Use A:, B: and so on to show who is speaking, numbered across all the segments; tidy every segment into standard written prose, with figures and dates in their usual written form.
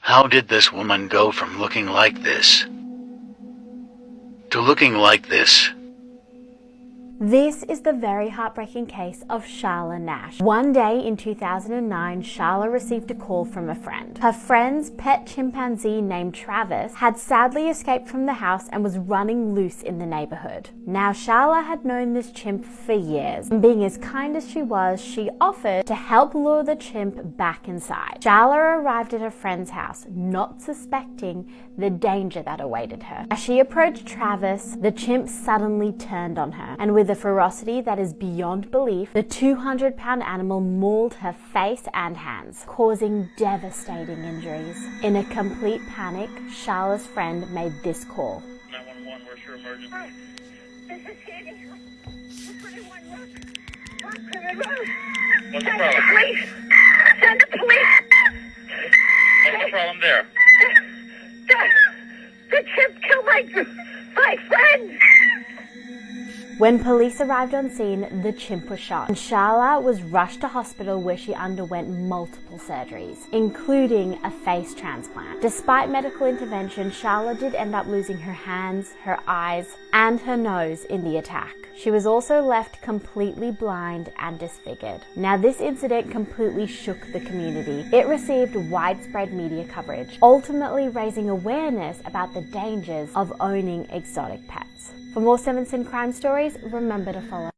A: How did this woman go from looking like this to looking like this?
B: This is the very heartbreaking case of Charla Nash. One day in 2009, Charla received a call from a friend. Her friend's pet chimpanzee named Travis had sadly escaped from the house and was running loose in the neighborhood. Now, Charla had known this chimp for years, and being as kind as she was, she offered to help lure the chimp back inside. Charla arrived at her friend's house, not suspecting the danger that awaited her. As she approached Travis, the chimp suddenly turned on her, and with a ferocity that is beyond belief, the 200-pound animal mauled her face and hands, causing devastating injuries. In a complete panic, Charla's friend made this call.
C: 911, where's your emergency?
D: This is Katie. 221, look.
C: What's the
D: Send
C: problem?
D: the police. Send the police.
C: What's the problem there?
D: The chimp killed my friend.
B: When police arrived on scene, the chimp was shot, and Charla was rushed to hospital where she underwent multiple surgeries, including a face transplant. Despite medical intervention, Charla did end up losing her hands, her eyes, and her nose in the attack. She was also left completely blind and disfigured. Now, this incident completely shook the community. It received widespread media coverage, ultimately raising awareness about the dangers of owning exotic pets. For more 7 Sin crime stories, remember to follow.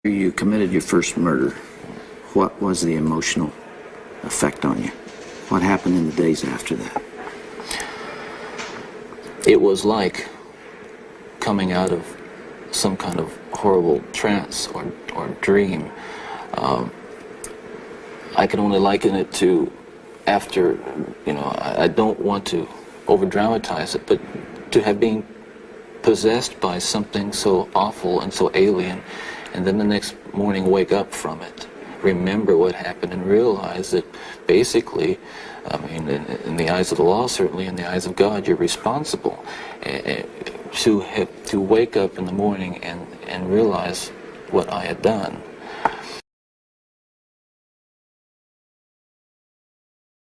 E: You committed your first murder. What was the emotional effect on you? What happened in the days after that?
F: It was like coming out of some kind of horrible trance or dream. I can only liken it to after, I don't want to over-dramatize it, but to have been possessed by something so awful and so alien, and then the next morning wake up from it, remember what happened, and realize that basically, in the eyes of the law, certainly in the eyes of God, you're responsible. To wake up in the morning and realize what I had done.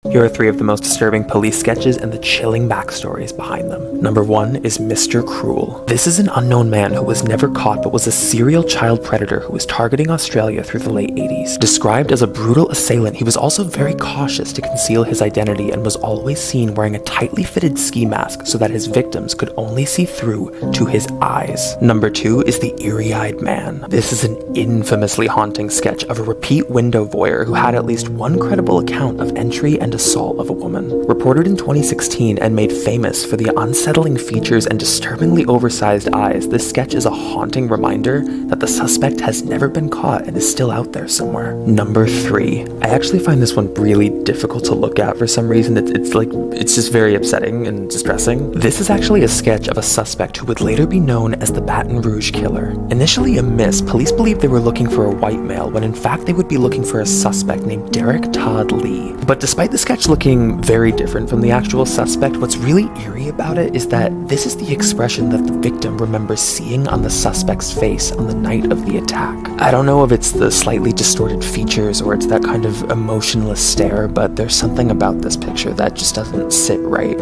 G: Here are 3 of the most disturbing police sketches and the chilling backstories behind them. Number 1 is Mr. Cruel. This is an unknown man who was never caught but was a serial child predator who was targeting Australia through the late 80s. Described as a brutal assailant, he was also very cautious to conceal his identity and was always seen wearing a tightly fitted ski mask so that his victims could only see through to his eyes. Number 2 is the Eerie-Eyed Man. This is an infamously haunting sketch of a repeat window voyeur who had at least one credible account of entry and assault of a woman. Reported in 2016 and made famous for the unsettling features and disturbingly oversized eyes, this sketch is a haunting reminder that the suspect has never been caught and is still out there somewhere. Number 3. I actually find this one really difficult to look at for some reason. It's just very upsetting and distressing. This is actually a sketch of a suspect who would later be known as the Baton Rouge Killer. Initially a miss, police believed they were looking for a white male when in fact they would be looking for a suspect named Derek Todd Lee. But despite the sketch looking very different from the actual suspect, what's really eerie about it is that this is the expression that the victim remembers seeing on the suspect's face on the night of the attack. I don't know if it's the slightly distorted features or it's that kind of emotionless stare, but there's something about this picture that just doesn't sit right.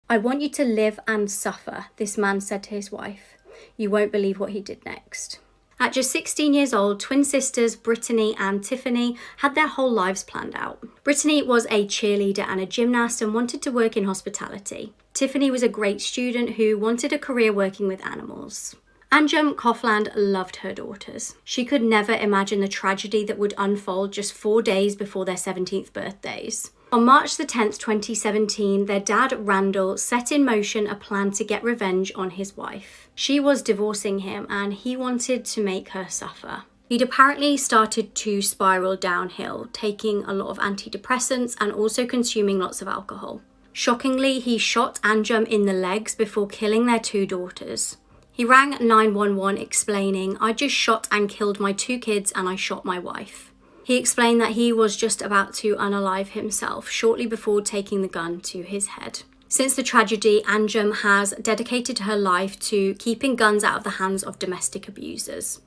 H: "I want you to live and suffer," this man said to his wife. "You won't believe what he did next." At just 16 years old, twin sisters Brittany and Tiffany had their whole lives planned out. Brittany was a cheerleader and a gymnast and wanted to work in hospitality. Tiffany was a great student who wanted a career working with animals. Anjum Coughlan loved her daughters. She could never imagine the tragedy that would unfold just 4 days before their 17th birthdays. On March the 10th, 2017, their dad, Randall, set in motion a plan to get revenge on his wife. She was divorcing him and he wanted to make her suffer. He'd apparently started to spiral downhill, taking a lot of antidepressants and also consuming lots of alcohol. Shockingly, he shot Anjum in the legs before killing their 2 daughters. He rang 911 explaining, "I just shot and killed my 2 kids and I shot my wife." He explained that he was just about to unalive himself shortly before taking the gun to his head. Since the tragedy, Anjum has dedicated her life to keeping guns out of the hands of domestic abusers.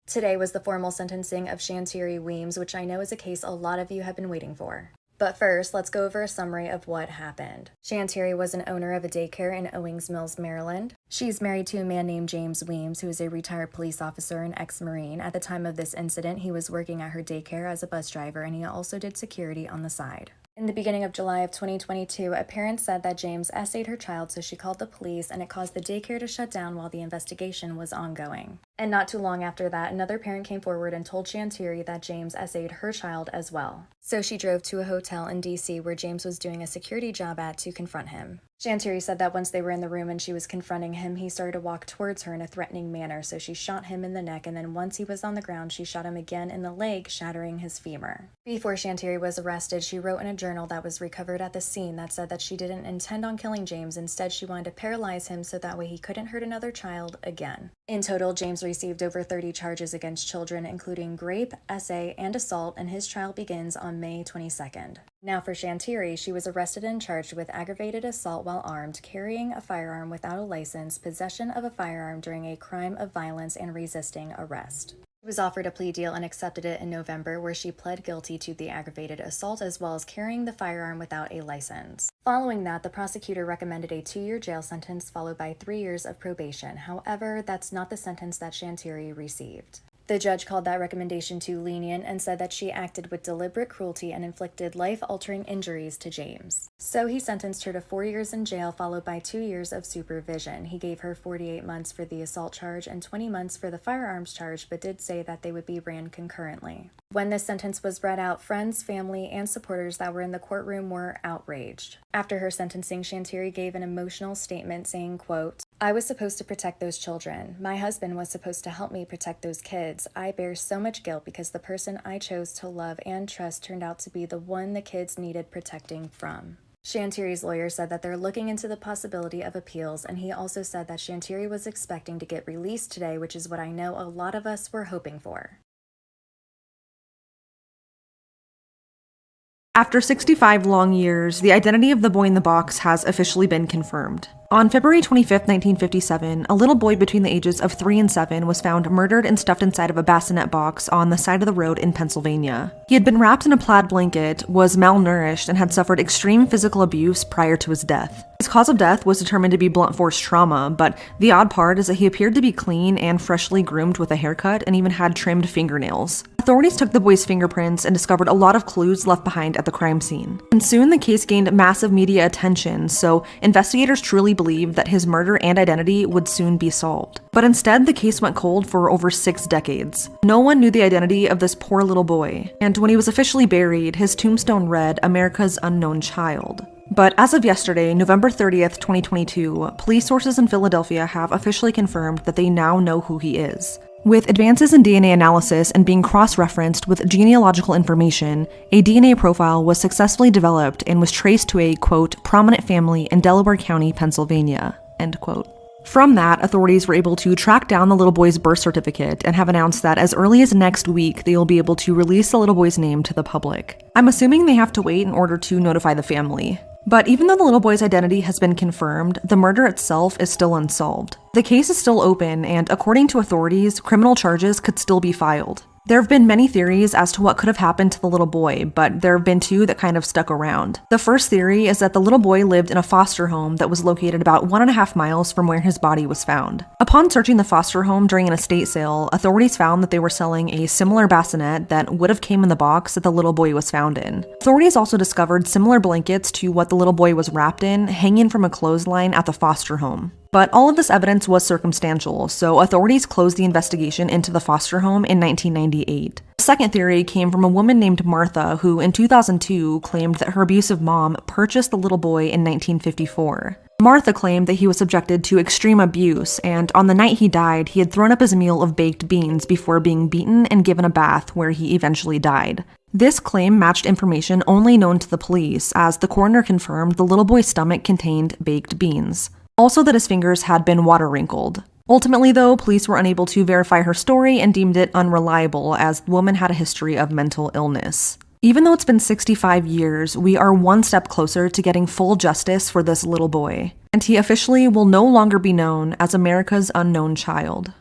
I: Today was the formal sentencing of Shantiri Weems, which I know is a case a lot of you have been waiting for. But first, let's go over a summary of what happened. Shantiri was an owner of a daycare in Owings Mills, Maryland. She's married to a man named James Weems, who is a retired police officer and ex-Marine. At the time of this incident, he was working at her daycare as a bus driver, and he also did security on the side. In the beginning of July of 2022, a parent said that James essayed her child, so she called the police, and it caused the daycare to shut down while the investigation was ongoing. And not too long after that, another parent came forward and told Shantiri that James essayed her child as well. So she drove to a hotel in DC where James was doing a security job at to confront him. Shantiri said that once they were in the room and she was confronting him, he started to walk towards her in a threatening manner, so she shot him in the neck, and then once he was on the ground, she shot him again in the leg, shattering his femur. Before Shantiri was arrested, she wrote in a journal that was recovered at the scene that said that she didn't intend on killing James. Instead, she wanted to paralyze him so that way he couldn't hurt another child again. In total, James received over 30 charges against children, including rape, essay, and assault, and his trial begins on May 22nd. Now for Shantiri, she was arrested and charged with aggravated assault while armed, carrying a firearm without a license, possession of a firearm during a crime of violence, and resisting arrest. She was offered a plea deal and accepted it in November, where she pled guilty to the aggravated assault as well as carrying the firearm without a license. Following that, the prosecutor recommended a 2-year jail sentence followed by 3 years of probation. However, that's not the sentence that Shantiri received. The judge called that recommendation too lenient and said that she acted with deliberate cruelty and inflicted life-altering injuries to James. So he sentenced her to 4 years in jail followed by 2 years of supervision. He gave her 48 months for the assault charge and 20 months for the firearms charge, but did say that they would be ran concurrently. When this sentence was read out, friends, family, and supporters that were in the courtroom were outraged. After her sentencing, Shantiri gave an emotional statement saying, quote, "I was supposed to protect those children. My husband was supposed to help me protect those kids. I bear so much guilt because the person I chose to love and trust turned out to be the one the kids needed protecting from." Shantiri's lawyer said that they're looking into the possibility of appeals, and he also said that Shantiri was expecting to get released today, which is what I know a lot of us were hoping for.
J: After 65 long years, the identity of the boy in the box has officially been confirmed. On February 25, 1957, a little boy between the ages of 3 and 7 was found murdered and stuffed inside of a bassinet box on the side of the road in Pennsylvania. He had been wrapped in a plaid blanket, was malnourished, and had suffered extreme physical abuse prior to his death. His cause of death was determined to be blunt force trauma, but the odd part is that he appeared to be clean and freshly groomed with a haircut and even had trimmed fingernails. Authorities took the boy's fingerprints and discovered a lot of clues left behind at the crime scene. And soon the case gained massive media attention, so investigators truly believed that his murder and identity would soon be solved. But instead, the case went cold for over 6 decades. No one knew the identity of this poor little boy, and when he was officially buried, his tombstone read, "America's Unknown Child." But as of yesterday, November 30th, 2022, police sources in Philadelphia have officially confirmed that they now know who he is. With advances in DNA analysis and being cross-referenced with genealogical information, a DNA profile was successfully developed and was traced to a, quote, prominent family in Delaware County, Pennsylvania, end quote. From that, authorities were able to track down the little boy's birth certificate and have announced that as early as next week, they will be able to release the little boy's name to the public. I'm assuming they have to wait in order to notify the family. But even though the little boy's identity has been confirmed, the murder itself is still unsolved. The case is still open, and according to authorities, criminal charges could still be filed. There have been many theories as to what could have happened to the little boy, but there have been 2 that kind of stuck around. The first theory is that the little boy lived in a foster home that was located about 1.5 miles from where his body was found. Upon searching the foster home during an estate sale, authorities found that they were selling a similar bassinet that would have came in the box that the little boy was found in. Authorities also discovered similar blankets to what the little boy was wrapped in, hanging from a clothesline at the foster home. But all of this evidence was circumstantial, so authorities closed the investigation into the foster home in 1998. The second theory came from a woman named Martha, who in 2002 claimed that her abusive mom purchased the little boy in 1954. Martha claimed that he was subjected to extreme abuse, and on the night he died, he had thrown up his meal of baked beans before being beaten and given a bath where he eventually died. This claim matched information only known to the police, as the coroner confirmed the little boy's stomach contained baked beans. Also that his fingers had been water wrinkled. Ultimately, though, police were unable to verify her story and deemed it unreliable, as the woman had a history of mental illness. Even though it's been 65 years, we are one step closer to getting full justice for this little boy, and he officially will no longer be known as America's Unknown Child.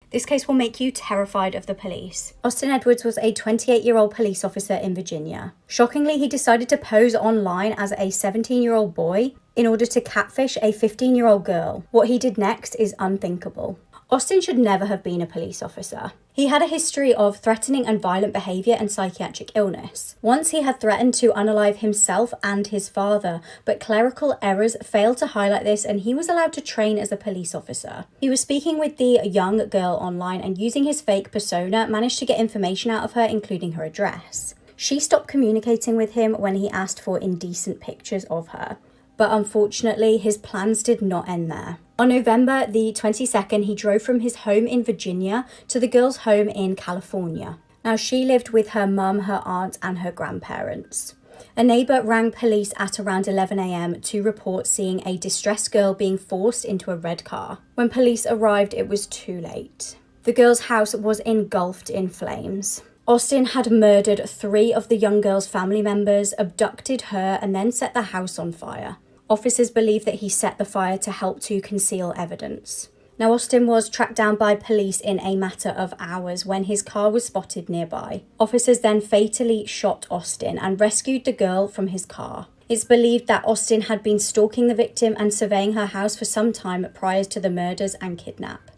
H: This case will make you terrified of the police. Austin Edwards was a 28-year-old police officer in Virginia. Shockingly, he decided to pose online as a 17-year-old boy in order to catfish a 15-year-old girl. What he did next is unthinkable. Austin should never have been a police officer. He had a history of threatening and violent behaviour and psychiatric illness. Once he had threatened to unalive himself and his father, but clerical errors failed to highlight this and he was allowed to train as a police officer. He was speaking with the young girl online and using his fake persona managed to get information out of her, including her address. She stopped communicating with him when he asked for indecent pictures of her. But unfortunately, his plans did not end there. On November the 22nd, he drove from his home in Virginia to the girl's home in California. Now, she lived with her mum, her aunt, and her grandparents. A neighbour rang police at around 11 a.m. to report seeing a distressed girl being forced into a red car. When police arrived, it was too late. The girl's house was engulfed in flames. Austin had murdered 3 of the young girl's family members, abducted her, and then set the house on fire. Officers believe that he set the fire to help to conceal evidence. Now, Austin was tracked down by police in a matter of hours when his car was spotted nearby. Officers then fatally shot Austin and rescued the girl from his car. It's believed that Austin had been stalking the victim and surveying her house for some time prior to the murders and kidnap.